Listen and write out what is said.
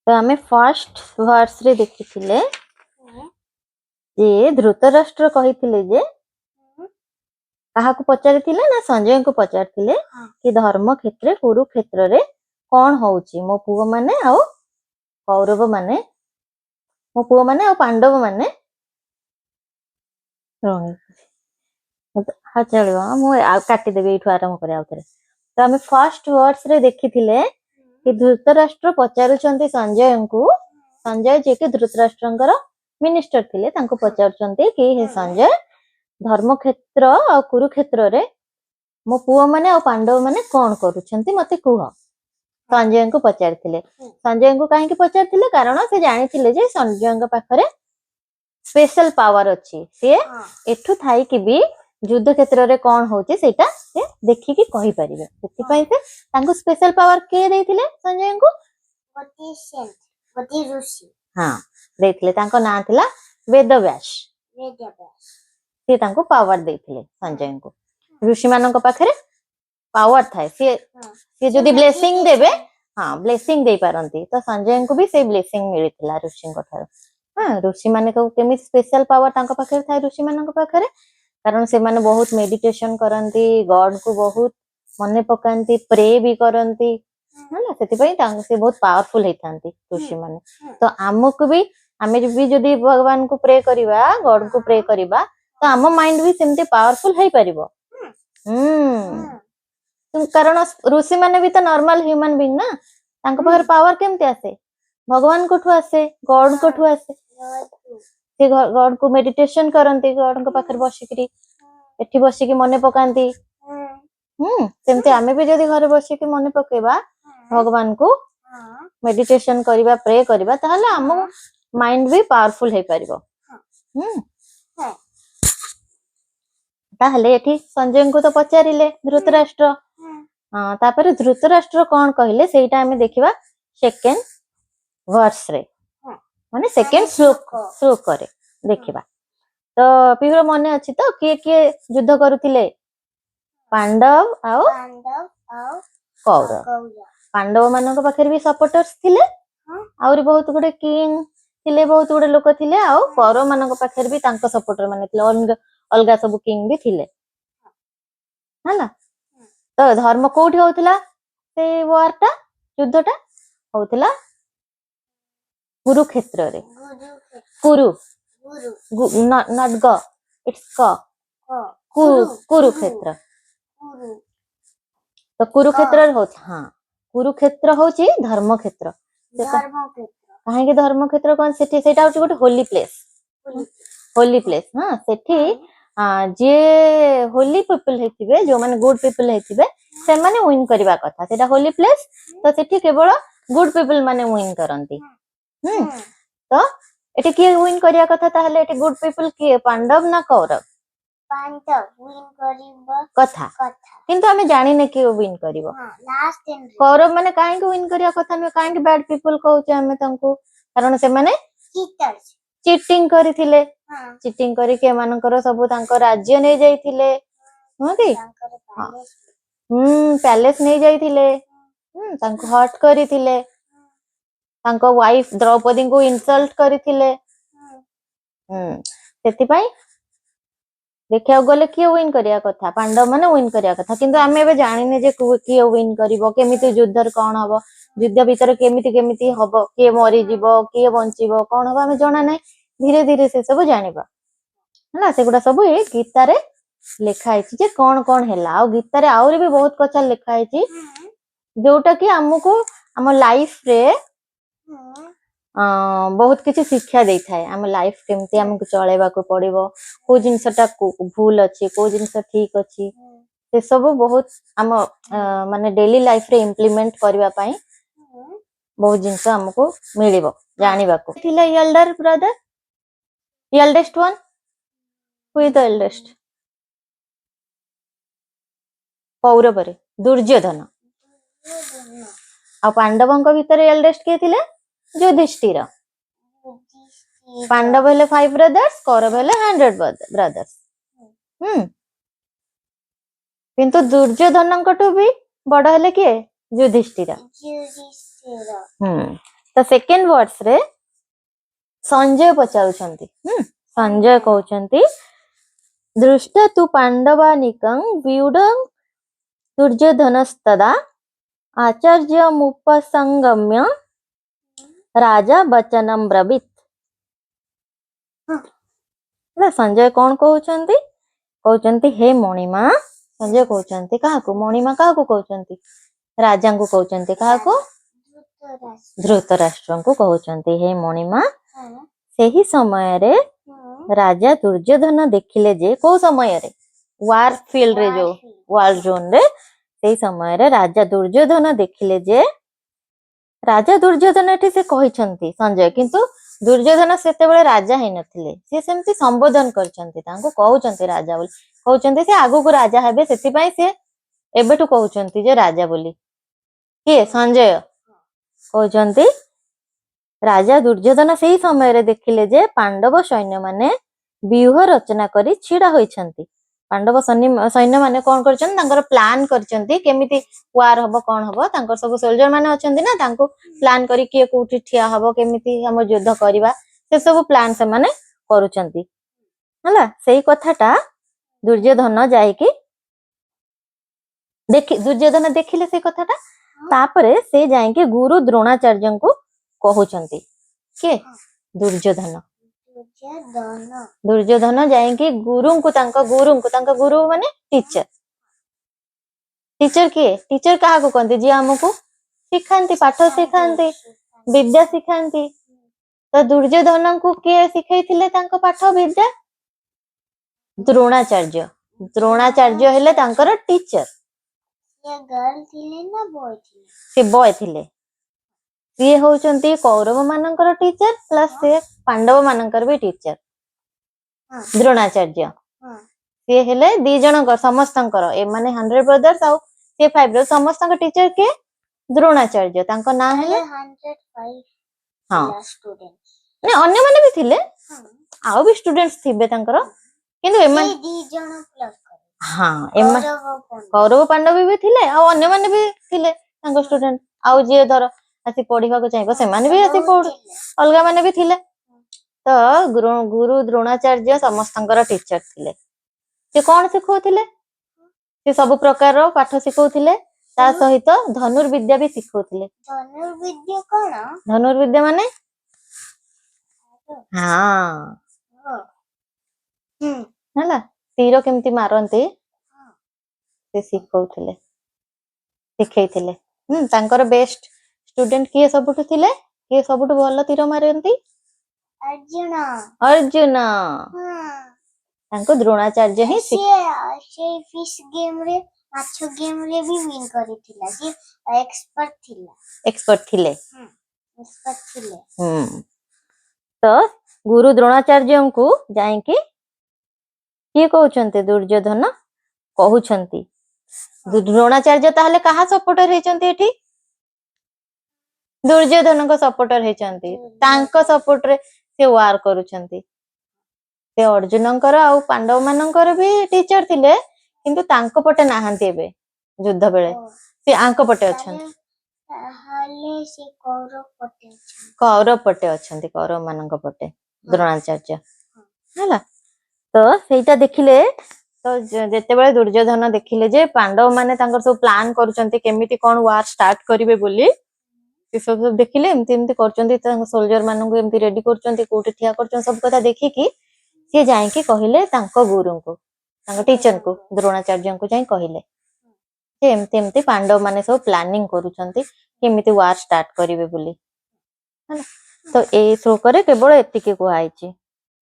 तो आम first verse रे देखिथिले जे धृतराष्ट्र कहिथिले जे काहाकू पचारिथिले ना संजय को पचारिथिले कि धर्म क्षेत्र कुरुक्षेत्र रे कौन होउची मो पुओ माने आ कौरव माने मो पुओ माने आ पांडव माने हाँ चलो मु काटी देबी एठू आरंभ करे आउथरे। तो आम फर्स्ट वर्ड्स रे देखिथिले कि धृतराष्ट्र पचारुचंती संजय को संजय जे कि धृतराष्ट्रंकर मिनिस्टर थिले तांको पचारुचंती कि हे संजय धर्म क्षेत्र आ कुरुक्षेत्र रे मो पुओ माने आ पांडव माने कोन करूछंती मते कुह। संजय को पचारिथिले संजय को काहे कि पचारिथिले कारण से जानिथिले जे संजय पाखरे स्पेशल पावर अछि से एठू थाई कि भी युद्ध क्षेत्र रे कोन होउची सेटा से देखि कि कहि परिबे सेति पई से तांको स्पेशल पावर के देथिले संजय को गोटी ऋषि हां देथिले तांको नाम थिला वेदव्यास से तांको पावर देथिले संजय को ऋषि मानन पाखरे पावर थाए से जदी ब्लेसिंग देबे हां ब्लेसिंग दे पारंती तो संजय को भी से ब्लेसिंग मिलिथिला ऋषि को थार हां ऋषि माने को केमि स्पेशल पावर तांको पाखरे थाए ऋषि मानन पाखरे कारण से माने बहुत मेडिटेशन करंती गॉड को बहुत मने पकांती प्रे भी करंती हला सेति पई तांको से बहुत पावरफुल हेतांती ऋषि माने। तो हमकु भी आमे भी जदी भगवान को प्रे करिवा गॉड को प्रे करिवा तो आम माइंड भी सेमते पावरफुल हेई परिबो। कारण ऋषि माने भी तो नॉर्मल ह्यूमन बीइंग ना तांको पाखर पावर केमते आसे भगवान कोठू आसे गॉड कोठू आसे से गॉड को मेडिटेशन करंती गॉड को पाखर बसिकरी एठी बसिकी मने पकांती सेमते आमे भी जदी घर बसिकी मने पकेबा भगवान को मेडिटेशन करिबा प्रे करिबा ताहले हम माइंड भी पावरफुल हेई परिबो। ताहले एठी संजय को तो पचारिले धृतराष्ट्र तापर धृतराष्ट्र कौन कहले सेटा हमें देखिबा सेकेंड वर्स रे माने सेकेंड श्लोक करे देखिबा। तो पिहर मने अछि तो किए युद्ध करूथिले पांडव आ कौरव पांडव मानक पाखरे भी सपोर्टर्स थिले आउरी बहुत गुडे किंग थिले बहुत गुडे लोक थिले आ कौरव मानक पाखरे भी तांको सपोर्टर माने थिले अलगा सब किंग भी थिले हला। तो धर्म कोठी होउथिला से वारटा युद्धटा होउथिला कुरुक्षेत्र रे कुरु not go it's go Kurukshetra. तो कुरुक्षेत्र होछि हां कुरुक्षेत्र होछि धर्म क्षेत्र काहे कि धर्म क्षेत्र कोन सेठी सेटा होछि गोटे होली प्लेस हां सेठी जे होली पीपल हेतिबे जो माने गुड पीपल हेतिबे से माने विन करबा कथा सेटा होली प्लेस तो सेठी केवल गुड पीपल माने विन करंती। तो एठी के विन करिया कथा ताहले एठी गुड पीपल के पांडव ना कौरव पांडव विन करिबो कथा किंतु हमें जानि ने के विन करिवो लास्ट एंड कौरव माने काहे के विन करिया कथा में काहे के बैड पीपल कहउचे हमें तांको कारण से माने चीटिंग करिथिले चीटिंग करी के मानकर सब तांको राज्य नै जाइथिले हो कि पैलेस नै जाइथिले तांको हर्ट करिथिले तांको वाइफ द्रौपदी को इंसल्ट करिथिले सेति पई देखिया गले किए विन करिया कथा पांडव माने विन करिया कथा किंतु आमे एबे जानिने जे किए विन करिवो केमिति युद्धर कोन हबो युद्ध भीतर केमिति हबो किए मरि जीवो किए बंचिबो कोन हबो आमे जाना नै धीरे धीरे से सब जानिबा हला सेगुडा सब ए गीता रे लिखा आइछि जे कोन कोन हैला आ गीता रे आउरी भी बहुत कथा लिखा आइछि जोटा कि हमको हम लाइफ रे बहुत किसी शिक्षा दे थाए आम लाइफ केमती हमको चलेबा को पड़िबो को जिनसटा भूल अछि को जिनस ठीक अछि से सब बहुत हम माने डेली लाइफ रे इम्प्लीमेंट करबा पई बहुत जिनस हमको मिलिबो जानिबा को थिला elder brother eldest one who is the eldest Kaurava रे दुर्योधन आ पांडवंक भीतर एल्डेस्ट के थिले युधिष्ठिर पांडव हेले 5 ब्रदर्स कौरव हेले 100 ब्रदर्स किंतु दुर्योधन भी बड़ हेले किए युधिष्ठिर तो सेकेंड वर्ड्स रे संजय पचारुछंती संजय कहउछंती दृष्टा तु पांडवानिकं व्यूढं दुर्योधनस्तदा आचार्यमुपसंगम्य राजा वचनम ब्रवीत। संजय कौन कहउछंती कहउछंती हे मणिमा संजय कहउछंती काहाकू मणिमा काहाकू कहउछंती राजा को कहउछंती काहाकू धृतराष्ट्र को कहउछंती हे मणिमा सेही समय रे राजा दुर्योधन देखिले जे को समय रे वार फील्ड रे जो वार जोन रे सेही समय रे राजा दुर्योधन देखिले जे राजा दुर्योधन एठी से कहिसंती संजय किंतु दुर्योधन सेतेबेले राजा हे नथिले से सेमती संबोधन करचंती तांको कहउचंती राजा बोली कहउचंती से आगु को राजा हेबे सेति पई से एबेटु कहउचंती जे राजा बोली के संजय कहउचंती राजा दुर्योधन सेही समय रे देखिले जे पांडव सैन्य माने व्यूह रचना करी छिड़ा होइछंती पांडव सैन्य माने कोन करछन तांकर प्लान करछंती केमिति वार हबो कोन हबो तांकर सब सोल्जर माने अछंती ना तांको प्लान करी के कोठी ठिया हबो केमिति हम युद्ध करबा से सब प्लान से माने करूछंती हला सेही कथाटा दुर्योधन जाई कि दुर्योधन देखिले से कथाटा तापरे से जाई कि गुरु द्रोणाचार्य को कहउछंती के दुर्योधन दुर्योधन जाई कि गुरु को गुरु माने टीचर टीचर किए टीचर काहा को कहते जी हमको सिखांती पाठ सिखांती विद्या सिखांती तो दुर्योधन को किए सिखाइथिले तांको पाठ विद्या द्रोणाचार्य द्रोणाचार्य हेले तांकर टीचर ये गर्ल थिले ना बॉय थिले से बॉय थिले सी होचंती कौरव मानकर टीचर प्लस से पांडव मानकर भी टीचर द्रोणाचार्य सी हेले दी जनकर समस्तंकर ए माने 100 ब्रदर्स आउ से 5 ब्रदर्स समस्तंकर टीचर के द्रोणाचार्य तांको ना हेले 105 हां स्टूडेंट्स ने अन्य माने भी थिले आउ भी स्टूडेंट्स थिबे तांकर किंतु ए माने दी जन प्लस हां ए माने कौरव पांडव भी थिले आउ अन्य माने भी थिले तांको स्टूडेंट आउ जे धर आसी पढ़िबा को चाहिबो से माने भी आसी पढ़ अलगा माने भी थिले तो गुरु द्रोणाचार्य समस्तंकर टीचर थिले से कौन सिखौथिले से सब प्रकार पाठ सिखौथिले ता सहित धनुर्विद्या भी सिखौथिले धनुर्विद्या कोन धनुर्विद्या माने हां हला तीर केमती मारंती से सिखौथिले सिखैथिले तांकर बेस्ट स्टूडेंट किए सबुठु थिले किए सबुठु भलो तीर मारंती अर्जुन अर्जुन तांको द्रोणाचार्य ही से फिश गेम रे माछो गेम रे भी विन करिथिला जे एक्सपर्ट थिले तो गुरु द्रोणाचार्य को जाई कि किए कहउचंती दुर्योधन कहउचंती द्रोणाचार्य ताहले कहा सपोर्टर हेचंती एठी दुर्योधन को सपोर्टर हेचंती तांको सपोर्ट रे से वार करूचंती से अर्जुनंकर आउ पांडव मानकर भी टीचर थिले किंतु तांको पटे नाहंती एबे युद्ध बेले से आंको पटे अछंती हाले से कौरव पटे अछंती कौरव मानक पटे द्रोणाचार्य हला तो सेटा देखिले तो जेते बेले दुर्योधन देखिले जे पांडव माने तांकर सब प्लान करूचंती केमिति कोन वार स्टार्ट करिवे बोली से सब देखिले एमती एमती करचंती तांग सोल्जर मानन को एमती रेडी करचंती कोठी ठिया करचन सब कथा देखि कि से जाई कि कहिले तांको गुरु को तांको टीचर को द्रोणाचार्य को जाई कहिले से एमती एमती पांडव माने सब प्लानिंग करूचंती केमिति वार स्टार्ट करिवे बोली तो ए श्लोक रे केवल एतिके को आइची।